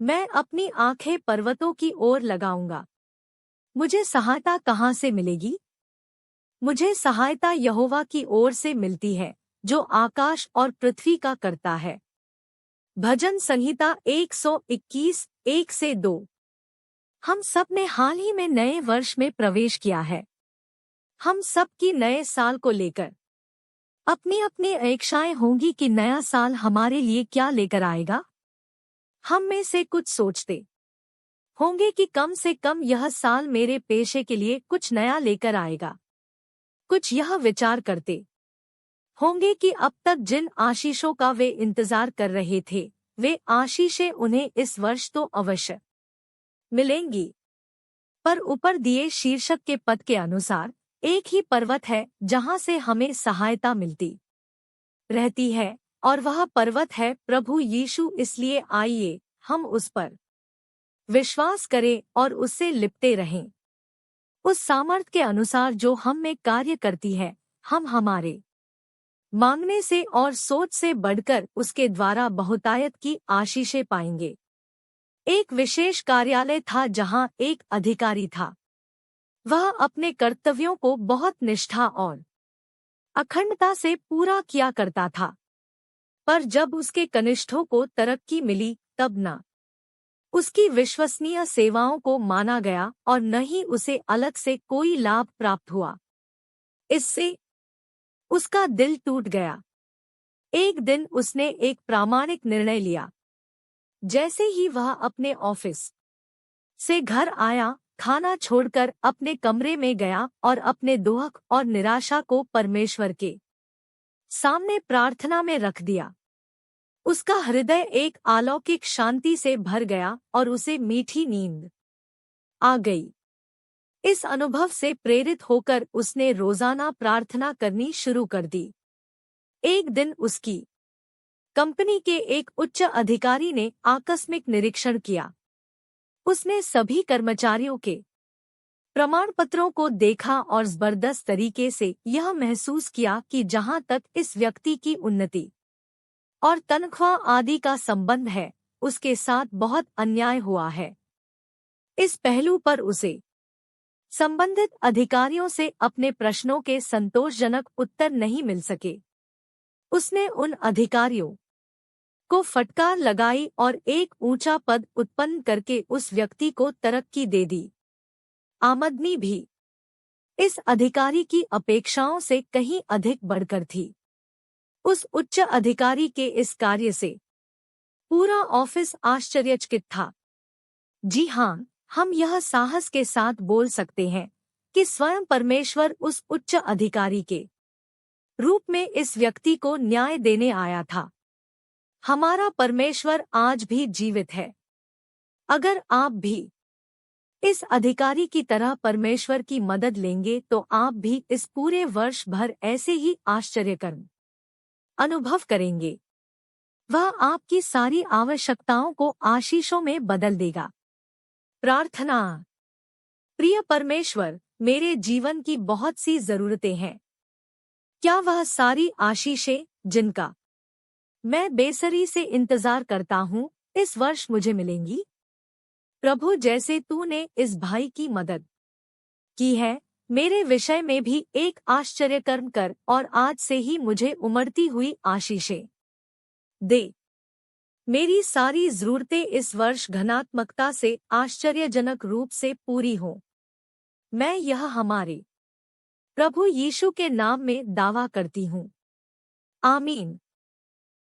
मैं अपनी आंखें पर्वतों की ओर लगाऊंगा। मुझे सहायता कहाँ से मिलेगी? मुझे सहायता यहोवा की ओर से मिलती है, जो आकाश और पृथ्वी का करता है। भजन संहिता 121, 1 से 2। हम सब ने हाल ही में नए वर्ष में प्रवेश किया है। हम सब की नए साल को लेकर अपनी अपनी इच्छाएं होंगी कि नया साल हमारे लिए क्या लेकर आएगा। हम में से कुछ सोचते होंगे कि कम से कम यह साल मेरे पेशे के लिए कुछ नया लेकर आएगा। कुछ यह विचार करते होंगे कि अब तक जिन आशीषों का वे इंतजार कर रहे थे, वे आशीषें उन्हें इस वर्ष तो अवश्य मिलेंगी। पर ऊपर दिए शीर्षक के पद के अनुसार एक ही पर्वत है जहां से हमें सहायता मिलती रहती है, और वह पर्वत है प्रभु यीशु। इसलिए आइए हम उस पर विश्वास करें और उससे लिपटे रहें। उस सामर्थ के अनुसार जो हम में कार्य करती है, हम हमारे मांगने से और सोच से बढ़कर उसके द्वारा बहुतायत की आशीषें पाएंगे। एक विशेष कार्यालय था जहां एक अधिकारी था। वह अपने कर्तव्यों को बहुत निष्ठा और अखंडता से पूरा किया करता था। पर जब उसके कनिष्ठों को तरक्की मिली, तब न उसकी विश्वसनीय सेवाओं को माना गया और न ही उसे अलग से कोई लाभ प्राप्त हुआ। इससे उसका दिल टूट गया। एक दिन उसने एक प्रामाणिक निर्णय लिया। जैसे ही वह अपने ऑफिस से घर आया, खाना छोड़कर अपने कमरे में गया और अपने दुख और निराशा को परमेश्वर के सामने प्रार्थना में रख दिया। उसका हृदय एक अलौकिक शांति से भर गया और उसे मीठी नींद आ गई। इस अनुभव से प्रेरित होकर उसने रोजाना प्रार्थना करनी शुरू कर दी। एक दिन उसकी कंपनी के एक उच्च अधिकारी ने आकस्मिक निरीक्षण किया। उसने सभी कर्मचारियों के प्रमाण पत्रों को देखा और जबरदस्त तरीके से यह महसूस किया कि जहां तक इस व्यक्ति की उन्नति और तनख्वाह आदि का संबंध है, उसके साथ बहुत अन्याय हुआ है। इस पहलू पर उसे संबंधित अधिकारियों से अपने प्रश्नों के संतोषजनक उत्तर नहीं मिल सके। उसने उन अधिकारियों को फटकार लगाई और एक ऊंचा पद उत्पन्न करके उस व्यक्ति को तरक्की दे दी। आमदनी भी इस अधिकारी की अपेक्षाओं से कहीं अधिक बढ़कर थी। उस उच्च अधिकारी के इस कार्य से पूरा ऑफिस आश्चर्यचकित था। जी हाँ, हम यह साहस के साथ बोल सकते हैं कि स्वयं परमेश्वर उस उच्च अधिकारी के रूप में इस व्यक्ति को न्याय देने आया था। हमारा परमेश्वर आज भी जीवित है। अगर आप भी इस अधिकारी की तरह परमेश्वर की मदद लेंगे तो आप भी इस पूरे वर्ष भर ऐसे ही आश्चर्यकर्म अनुभव करेंगे। वह आपकी सारी आवश्यकताओं को आशीषों में बदल देगा। प्रार्थना। प्रिय परमेश्वर, मेरे जीवन की बहुत सी जरूरतें हैं। क्या वह सारी आशीषें जिनका मैं बेसब्री से इंतजार करता हूँ, इस वर्ष मुझे मिलेंगी? प्रभु, जैसे तूने इस भाई की मदद की है, मेरे विषय में भी एक आश्चर्यकर्म कर और आज से ही मुझे उमड़ती हुई आशीषें दे। मेरी सारी जरूरतें इस वर्ष घनात्मकता से आश्चर्यजनक रूप से पूरी हों। मैं यह हमारे प्रभु यीशु के नाम में दावा करती हूँ। आमीन।